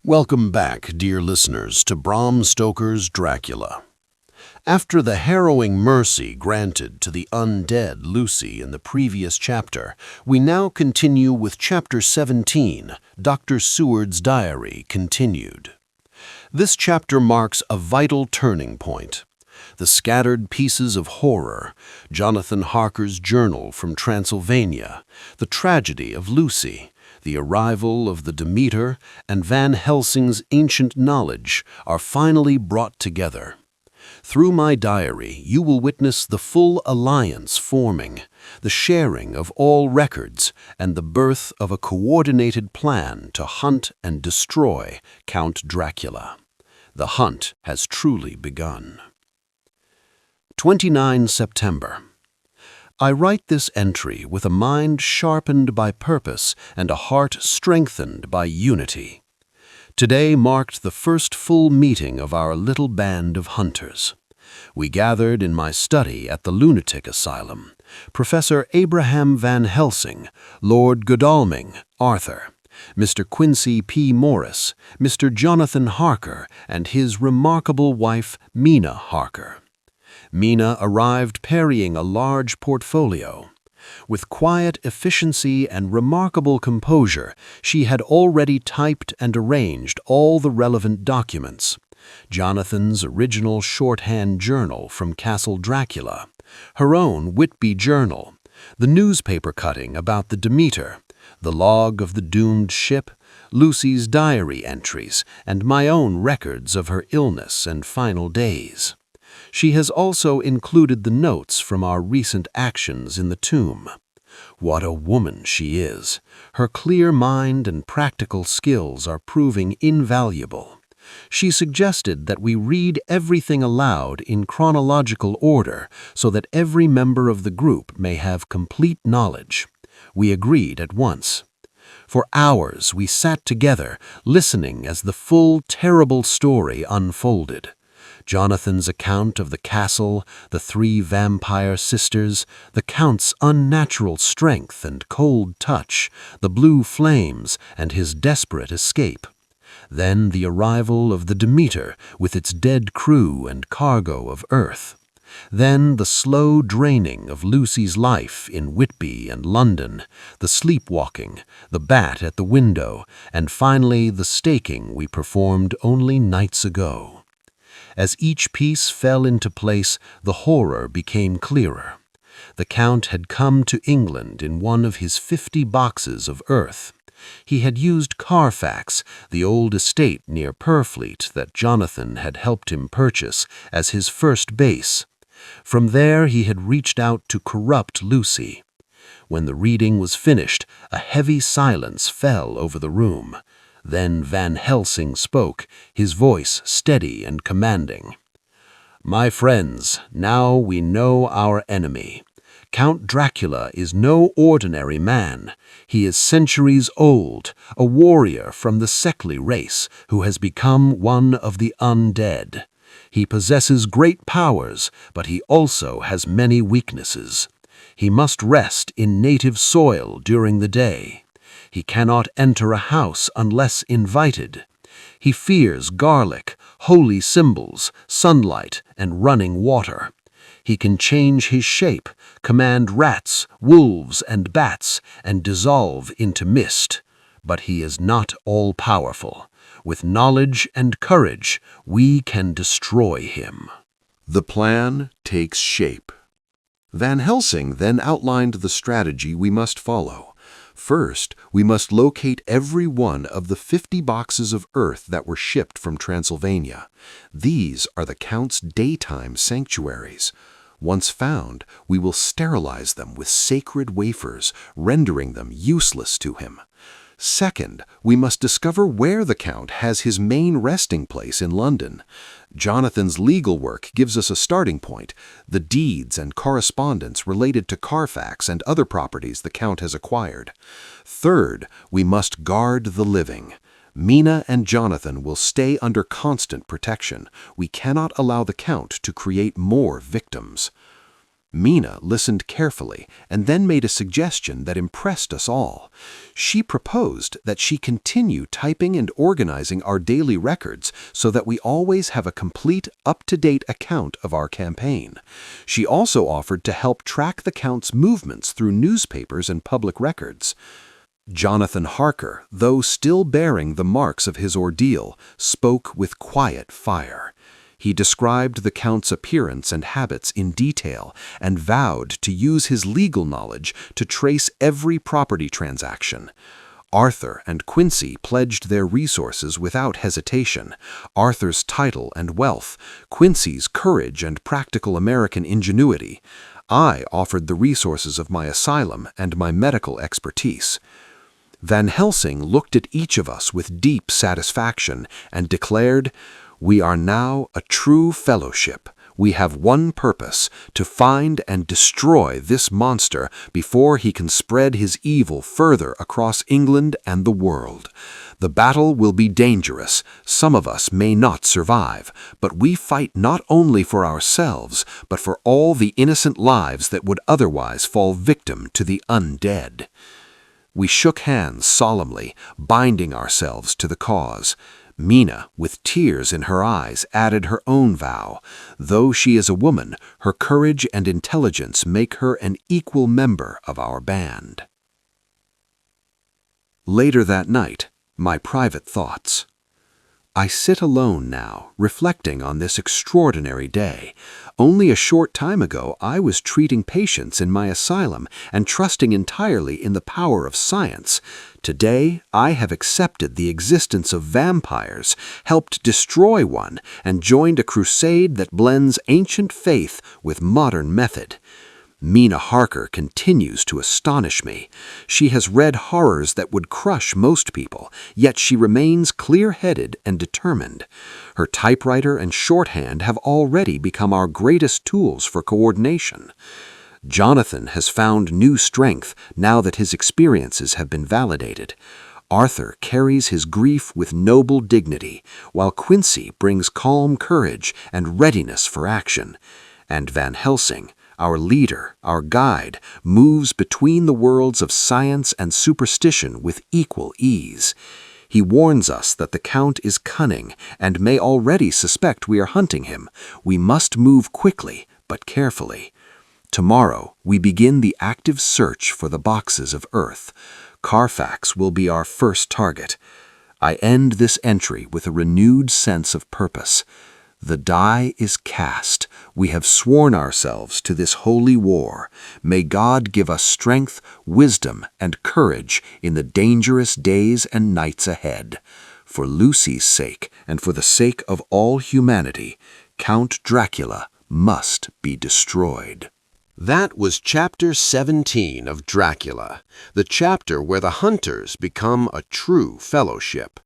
Welcome back, dear listeners, to Bram Stoker's Dracula. After the harrowing mercy granted to the undead Lucy in the previous chapter, we now continue with Chapter 17, Dr. Seward's Diary Continued. This chapter marks a vital turning point. The scattered pieces of horror, Jonathan Harker's journal from Transylvania, the tragedy of Lucy, the arrival of the Demeter, and Van Helsing's ancient knowledge are finally brought together. Through my diary, you will witness the full alliance forming, the sharing of all records, and the birth of a coordinated plan to hunt and destroy Count Dracula. The hunt has truly begun. 29 September. I write this entry with a mind sharpened by purpose and a heart strengthened by unity. Today marked the first full meeting of our little band of hunters. We gathered in my study at the lunatic asylum. Professor Abraham Van Helsing, Lord Godalming, Arthur, Mr. Quincy P. Morris, Mr. Jonathan Harker, and his remarkable wife, Mina Harker. Mina arrived carrying a large portfolio. With quiet efficiency and remarkable composure, she had already typed and arranged all the relevant documents. Jonathan's original shorthand journal from Castle Dracula, her own Whitby journal, the newspaper cutting about the Demeter, the log of the doomed ship, Lucy's diary entries, and my own records of her illness and final days. She has also included the notes from our recent actions in the tomb. What a woman she is! Her clear mind and practical skills are proving invaluable. She suggested that we read everything aloud in chronological order so that every member of the group may have complete knowledge. We agreed at once. For hours we sat together, listening as the full, terrible story unfolded. Jonathan's account of the castle, the three vampire sisters, the Count's unnatural strength and cold touch, the blue flames, and his desperate escape. Then the arrival of the Demeter with its dead crew and cargo of earth. Then the slow draining of Lucy's life in Whitby and London, the sleepwalking, the bat at the window, and finally the staking we performed only nights ago. As each piece fell into place, the horror became clearer. The Count had come to England in one of his 50 boxes of earth. He had used Carfax, the old estate near Purfleet that Jonathan had helped him purchase, as his first base. From there he had reached out to corrupt Lucy. When the reading was finished, a heavy silence fell over the room. Then Van Helsing spoke, his voice steady and commanding. "My friends, now we know our enemy. Count Dracula is no ordinary man. He is centuries old, a warrior from the Seckley race who has become one of the undead. He possesses great powers, but he also has many weaknesses. He must rest in native soil during the day. He cannot enter a house unless invited. He fears garlic, holy symbols, sunlight, and running water. He can change his shape, command rats, wolves, and bats, and dissolve into mist. But he is not all-powerful. With knowledge and courage, we can destroy him." The plan takes shape. Van Helsing then outlined the strategy we must follow. First, we must locate every one of the 50 boxes of earth that were shipped from Transylvania. These are the Count's daytime sanctuaries. Once found, we will sterilize them with sacred wafers, rendering them useless to him. Second, we must discover where the Count has his main resting place in London. Jonathan's legal work gives us a starting point, the deeds and correspondence related to Carfax and other properties the Count has acquired. Third, we must guard the living. Mina and Jonathan will stay under constant protection. We cannot allow the Count to create more victims. Mina listened carefully and then made a suggestion that impressed us all. She proposed that she continue typing and organizing our daily records so that we always have a complete, up-to-date account of our campaign. She also offered to help track the Count's movements through newspapers and public records. Jonathan Harker, though still bearing the marks of his ordeal, spoke with quiet fire. He described the Count's appearance and habits in detail and vowed to use his legal knowledge to trace every property transaction. Arthur and Quincy pledged their resources without hesitation. Arthur's title and wealth, Quincy's courage and practical American ingenuity. I offered the resources of my asylum and my medical expertise. Van Helsing looked at each of us with deep satisfaction and declared, "We are now a true fellowship. We have one purpose, to find and destroy this monster before he can spread his evil further across England and the world. The battle will be dangerous. Some of us may not survive, but we fight not only for ourselves, but for all the innocent lives that would otherwise fall victim to the undead." We shook hands solemnly, binding ourselves to the cause. Mina, with tears in her eyes, added her own vow. Though she is a woman, her courage and intelligence make her an equal member of our band. Later that night, my private thoughts. I sit alone now, reflecting on this extraordinary day. Only a short time ago, I was treating patients in my asylum and trusting entirely in the power of science. Today, I have accepted the existence of vampires, helped destroy one, and joined a crusade that blends ancient faith with modern method. Mina Harker continues to astonish me. She has read horrors that would crush most people, yet she remains clear-headed and determined. Her typewriter and shorthand have already become our greatest tools for coordination. Jonathan has found new strength now that his experiences have been validated. Arthur carries his grief with noble dignity, while Quincy brings calm courage and readiness for action. And Van Helsing, our leader, our guide, moves between the worlds of science and superstition with equal ease. He warns us that the Count is cunning and may already suspect we are hunting him. We must move quickly, but carefully. Tomorrow, we begin the active search for the boxes of Earth. Carfax will be our first target. I end this entry with a renewed sense of purpose. The die is cast. We have sworn ourselves to this holy war. May God give us strength, wisdom, and courage in the dangerous days and nights ahead. For Lucy's sake and for the sake of all humanity, Count Dracula must be destroyed. That was Chapter 17 of Dracula, the chapter where the hunters become a true fellowship.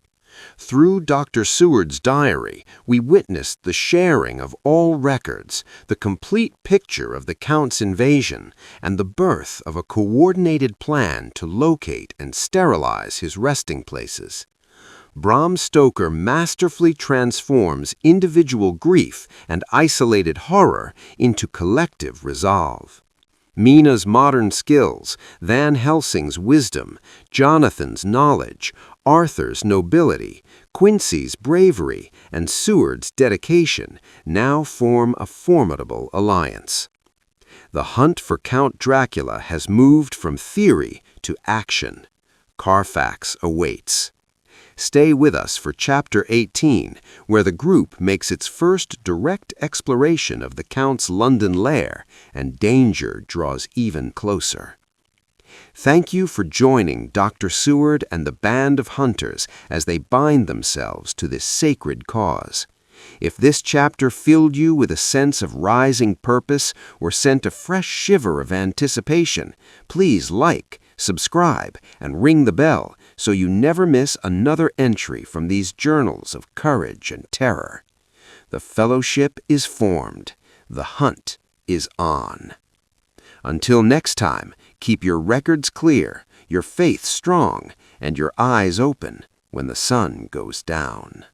Through Dr. Seward's diary, we witnessed the sharing of all records, the complete picture of the Count's invasion, and the birth of a coordinated plan to locate and sterilize his resting places. Bram Stoker masterfully transforms individual grief and isolated horror into collective resolve. Mina's modern skills, Van Helsing's wisdom, Jonathan's knowledge, Arthur's nobility, Quincy's bravery, and Seward's dedication now form a formidable alliance. The hunt for Count Dracula has moved from theory to action. Carfax awaits. Stay with us for Chapter 18, where the group makes its first direct exploration of the Count's London lair, and danger draws even closer. Thank you for joining Dr. Seward and the band of hunters as they bind themselves to this sacred cause. If this chapter filled you with a sense of rising purpose or sent a fresh shiver of anticipation, please like, subscribe, and ring the bell so you never miss another entry from these journals of courage and terror. The fellowship is formed. The hunt is on. Until next time, keep your records clear, your faith strong, and your eyes open when the sun goes down.